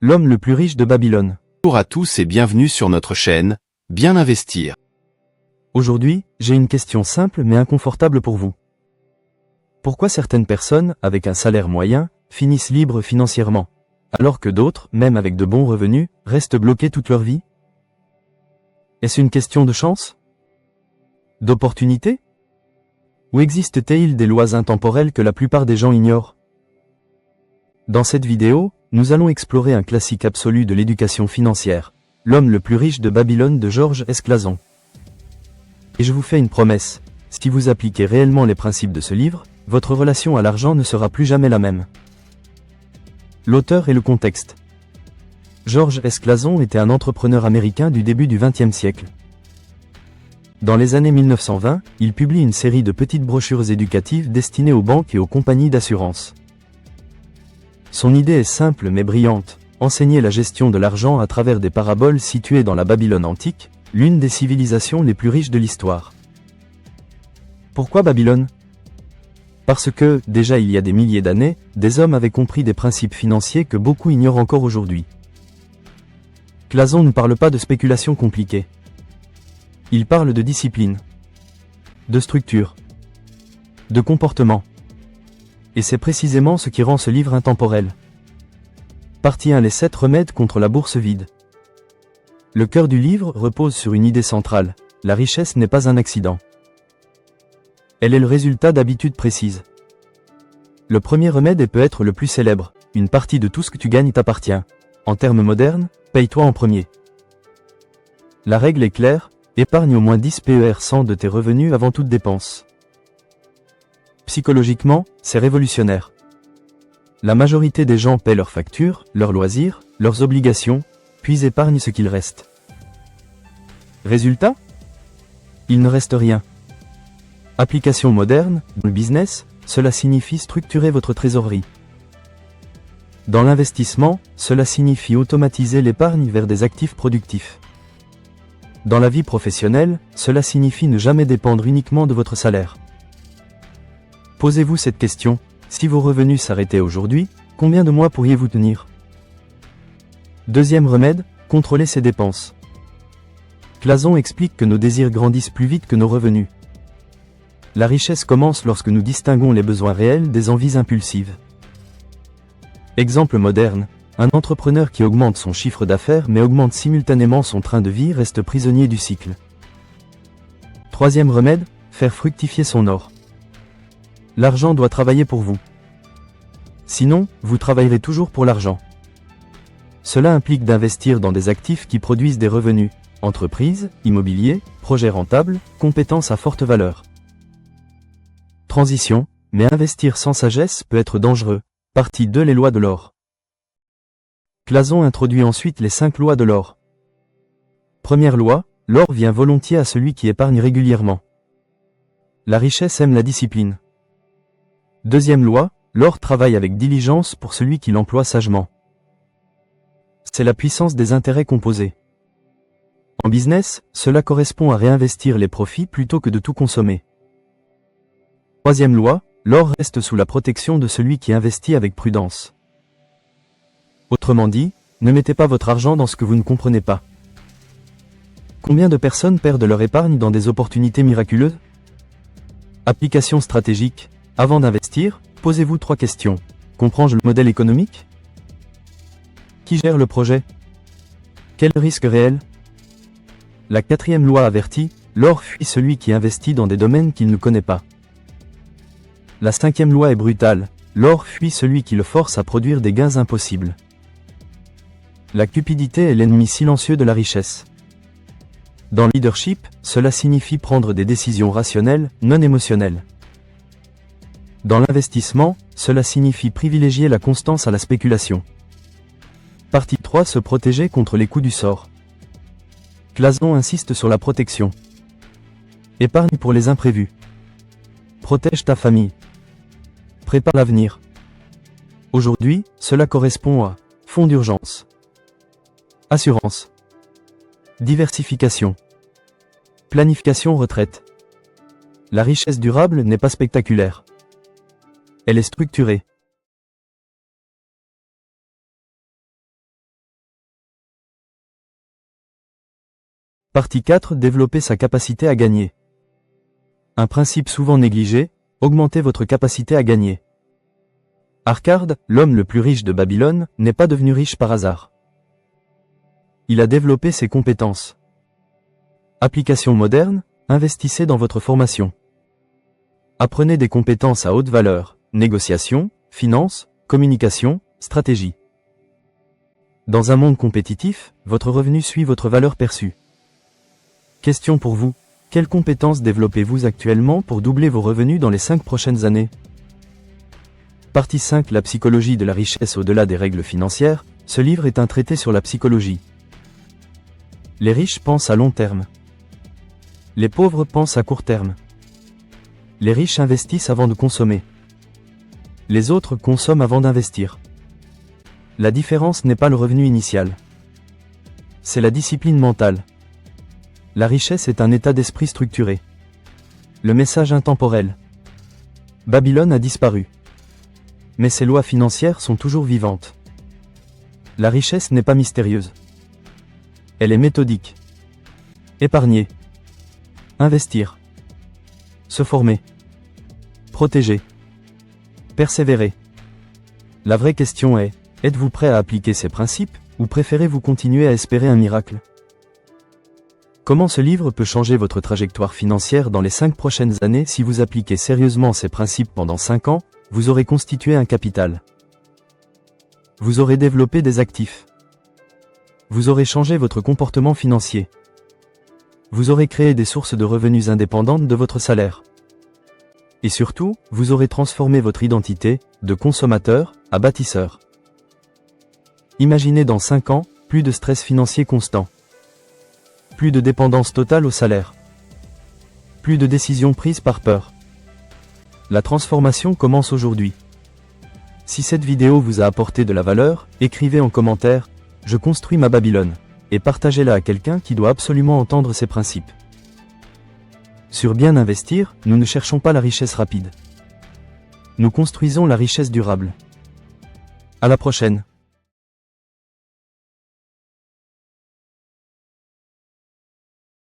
l'homme le plus riche de Babylone. Bonjour à tous et bienvenue sur notre chaîne, Bien Investir. Aujourd'hui, j'ai une question simple mais inconfortable pour vous. Pourquoi certaines personnes, avec un salaire moyen, finissent libres financièrement, alors que d'autres, même avec de bons revenus, restent bloqués toute leur vie? Est-ce une question de chance? D'opportunité? Ou existe-t-il des lois intemporelles que la plupart des gens ignorent? Dans cette vidéo, nous allons explorer un classique absolu de l'éducation financière, L'homme le plus riche de Babylone de George S. Clason. Et je vous fais une promesse, si vous appliquez réellement les principes de ce livre, votre relation à l'argent ne sera plus jamais la même. L'auteur et le contexte. George S. Clason était un entrepreneur américain du début du XXe siècle. Dans les années 1920, il publie une série de petites brochures éducatives destinées aux banques et aux compagnies d'assurance. Son idée est simple mais brillante, enseigner la gestion de l'argent à travers des paraboles situées dans la Babylone antique, l'une des civilisations les plus riches de l'histoire. Pourquoi Babylone? Parce que, déjà il y a des milliers d'années, des hommes avaient compris des principes financiers que beaucoup ignorent encore aujourd'hui. Clason ne parle pas de spéculation compliquée. Il parle de discipline, de structure, de comportement. Et c'est précisément ce qui rend ce livre intemporel. Partie 1: Les 7 remèdes contre la bourse vide. Le cœur du livre repose sur une idée centrale, la richesse n'est pas un accident. Elle est le résultat d'habitudes précises. Le premier remède peut être le plus célèbre, une partie de tout ce que tu gagnes t'appartient. En termes modernes, paye-toi en premier. La règle est claire, épargne au moins 10 PER 100 de tes revenus avant toute dépense. Psychologiquement, c'est révolutionnaire. La majorité des gens paient leurs factures, leurs loisirs, leurs obligations, puis épargnent ce qu'il reste. Résultat? Il ne reste rien. Application moderne, dans le business, cela signifie structurer votre trésorerie. Dans l'investissement, cela signifie automatiser l'épargne vers des actifs productifs. Dans la vie professionnelle, cela signifie ne jamais dépendre uniquement de votre salaire. Posez-vous cette question, si vos revenus s'arrêtaient aujourd'hui, combien de mois pourriez-vous tenir? Deuxième remède, contrôler ses dépenses. Clason explique que nos désirs grandissent plus vite que nos revenus. La richesse commence lorsque nous distinguons les besoins réels des envies impulsives. Exemple moderne, un entrepreneur qui augmente son chiffre d'affaires mais augmente simultanément son train de vie reste prisonnier du cycle. Troisième remède, faire fructifier son or. L'argent doit travailler pour vous. Sinon, vous travaillerez toujours pour l'argent. Cela implique d'investir dans des actifs qui produisent des revenus, entreprises, immobilier, projets rentables, compétences à forte valeur. Transition, mais investir sans sagesse peut être dangereux. Partie 2: Les lois de l'or. Clason introduit ensuite les 5 lois de l'or. Première loi, l'or vient volontiers à celui qui épargne régulièrement. La richesse aime la discipline. Deuxième loi, l'or travaille avec diligence pour celui qui l'emploie sagement. C'est la puissance des intérêts composés. En business, cela correspond à réinvestir les profits plutôt que de tout consommer. Troisième loi, l'or reste sous la protection de celui qui investit avec prudence. Autrement dit, ne mettez pas votre argent dans ce que vous ne comprenez pas. Combien de personnes perdent leur épargne dans des opportunités miraculeuses? Application stratégique. Avant d'investir, posez-vous 3 questions. Comprends-je le modèle économique? Qui gère le projet? Quel risque réel? La 4e loi avertit, l'or fuit celui qui investit dans des domaines qu'il ne connaît pas. La 5e loi est brutale, l'or fuit celui qui le force à produire des gains impossibles. La cupidité est l'ennemi silencieux de la richesse. Dans le leadership, cela signifie prendre des décisions rationnelles, non émotionnelles. Dans l'investissement, cela signifie privilégier la constance à la spéculation. Partie 3: Se protéger contre les coups du sort. Clason insiste sur la protection. Épargne pour les imprévus. Protège ta famille. Prépare l'avenir. Aujourd'hui, cela correspond à fonds d'urgence, assurance, diversification, planification retraite. La richesse durable n'est pas spectaculaire. Elle est structurée. Partie 4. Développer sa capacité à gagner. Un principe souvent négligé, augmentez votre capacité à gagner. Arcade, l'homme le plus riche de Babylone, n'est pas devenu riche par hasard. Il a développé ses compétences. Application moderne, investissez dans votre formation. Apprenez des compétences à haute valeur, négociation, finance, communication, stratégie. Dans un monde compétitif, votre revenu suit votre valeur perçue. Question pour vous. Quelles compétences développez-vous actuellement pour doubler vos revenus dans les 5 prochaines années? Partie 5. La psychologie de la richesse au-delà des règles financières. Ce livre est un traité sur la psychologie. Les riches pensent à long terme. Les pauvres pensent à court terme. Les riches investissent avant de consommer. Les autres consomment avant d'investir. La différence n'est pas le revenu initial. C'est la discipline mentale. La richesse est un état d'esprit structuré. Le message intemporel. Babylone a disparu. Mais ses lois financières sont toujours vivantes. La richesse n'est pas mystérieuse. Elle est méthodique. Épargner. Investir. Se former. Protéger. Persévérer. La vraie question est, êtes-vous prêt à appliquer ces principes, ou préférez-vous continuer à espérer un miracle? Comment ce livre peut changer votre trajectoire financière dans les 5 prochaines années? Si vous appliquez sérieusement ces principes pendant 5 ans, vous aurez constitué un capital. Vous aurez développé des actifs. Vous aurez changé votre comportement financier. Vous aurez créé des sources de revenus indépendantes de votre salaire. Et surtout, vous aurez transformé votre identité, de consommateur, à bâtisseur. Imaginez dans 5 ans, plus de stress financier constant. Plus de dépendance totale au salaire. Plus de décisions prises par peur. La transformation commence aujourd'hui. Si cette vidéo vous a apporté de la valeur, écrivez en commentaire « Je construis ma Babylone » et partagez-la à quelqu'un qui doit absolument entendre ces principes. Sur Bien Investir, nous ne cherchons pas la richesse rapide. Nous construisons la richesse durable. À la prochaine.